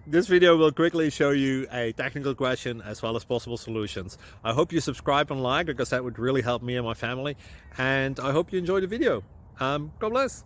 This video will quickly show you a technical question as well as possible solutions. I hope you subscribe and like, because that would really help me and my family. And I hope you enjoy the video. God bless.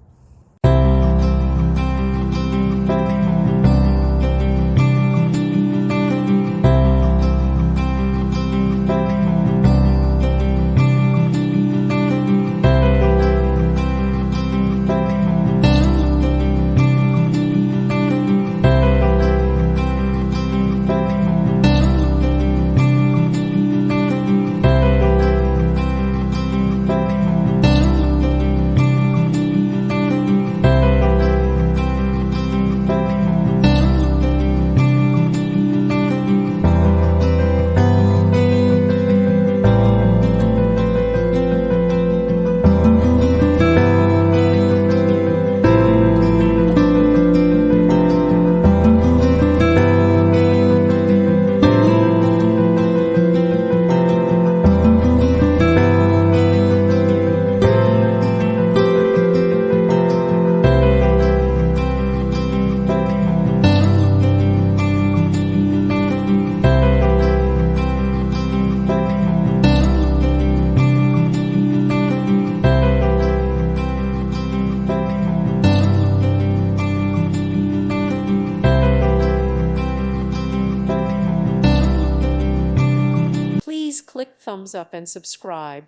Please click thumbs up and subscribe.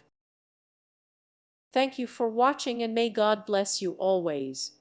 Thank you for watching, and may God bless you always.